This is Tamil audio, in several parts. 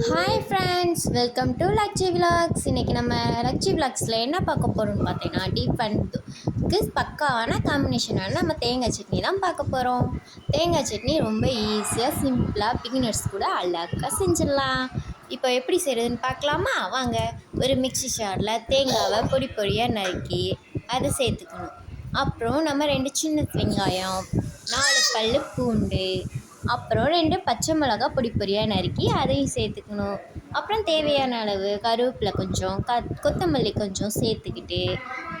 Hi friends, welcome to லக்ஷி vlogs. இன்றைக்கி நம்ம லக்ஷி விலாக்ஸில் என்ன பார்க்க போகிறோம்னு பார்த்தீங்கன்னா, டீப் அண்டுக்கு பக்காவான காம்பினேஷனான நம்ம தேங்காய் சட்னி தான் பார்க்க போகிறோம். தேங்காய் சட்னி ரொம்ப ஈஸியாக சிம்பிளாக பிகினர்ஸ் கூட அழகாக செஞ்சிடலாம். இப்போ எப்படி செய்கிறதுன்னு பார்க்கலாமா? வாங்க. ஒரு மிக்ஸி ஜாரில் தேங்காவை பொடி பொடியாக நறுக்கி அதை சேர்த்துக்கணும். அப்புறம் நம்ம 2 சின்ன வெங்காயம், 4 பல் பூண்டு, அப்புறம் 2 பச்சை மிளகா பொடி பொடியாக நறுக்கி அதையும் சேர்த்துக்கணும். அப்புறம் தேவையான அளவு கருவேப்பிலை கொஞ்சம், கொத்தமல்லி கொஞ்சம் சேர்த்துக்கிட்டு,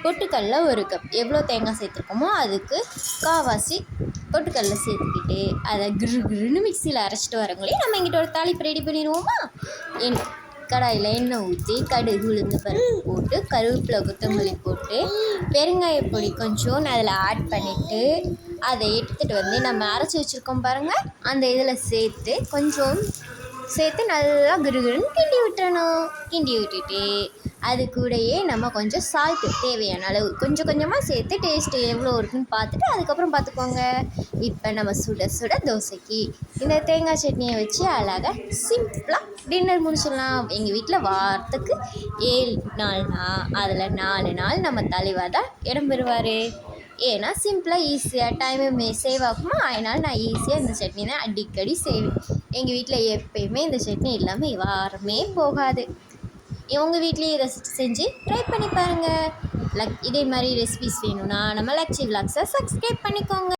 பொட்டுக்கடல 1 கப், எவ்வளோ தேங்காய் சேர்த்துருக்கோமோ அதுக்கு கால்வாசி பொட்டுக்கடல சேர்த்துக்கிட்டு அதை கிருன்னு மிக்சியில் அரைச்சிட்டு வரங்களே நம்ம எங்கிட்ட ஒரு தாளிப்பு ரெடி பண்ணிடுவோமா? கடாயில் எண்ணெய் ஊற்றி கடுகு உளுந்து பருப்பு போட்டு கருவேப்பிலை கொத்தமல்லி போட்டு பெருங்காய பொடி கொஞ்சம் அதில் ஆட் பண்ணிவிட்டு அதை எடுத்துகிட்டு வந்து நம்ம அரைச்சி வச்சுருக்கோம் பாருங்கள், அந்த இதில் சேர்த்து நல்லா கிருன்னு கிண்டி விட்டுறணும். கிண்டி விட்டுட்டு அது கூடயே நம்ம கொஞ்சம் சால்ட்டு தேவையான அளவு கொஞ்சம் கொஞ்சமாக சேர்த்து டேஸ்ட்டு எவ்வளோ இருக்குன்னு பார்த்துட்டு அதுக்கப்புறம் பார்த்துக்கோங்க. இப்போ நம்ம சுட சுட தோசைக்கு இந்த தேங்காய் சட்னியை வச்சு அழகாக சிம்பிளாக டின்னர் முடிச்சிடலாம். எங்கள் வீட்டில் வாரத்துக்கு 7 நாள்னா அதில் 4 நாள் நம்ம தலைவர் தான் இடம் பெறுவார். ஏன்னா சிம்பிளாக ஈஸியாக டைமு சேவ் ஆகுமா, அதனால் நான் ஈஸியாக இந்த சட்னி தான் அடிக்கடி செய்வேன். எங்கள் வீட்டில் எப்பயுமே இந்த சட்னி இல்லாமல் வாரமே போகாது. உங்கள் வீட்லேயே இதை செஞ்சு ட்ரை பண்ணி பாருங்கள். இதே மாதிரி ரெசிபிஸ் வேணும்னா நம்ம லக்ஷி விலாக்ஸை சப்ஸ்கிரைப் பண்ணிக்கோங்க.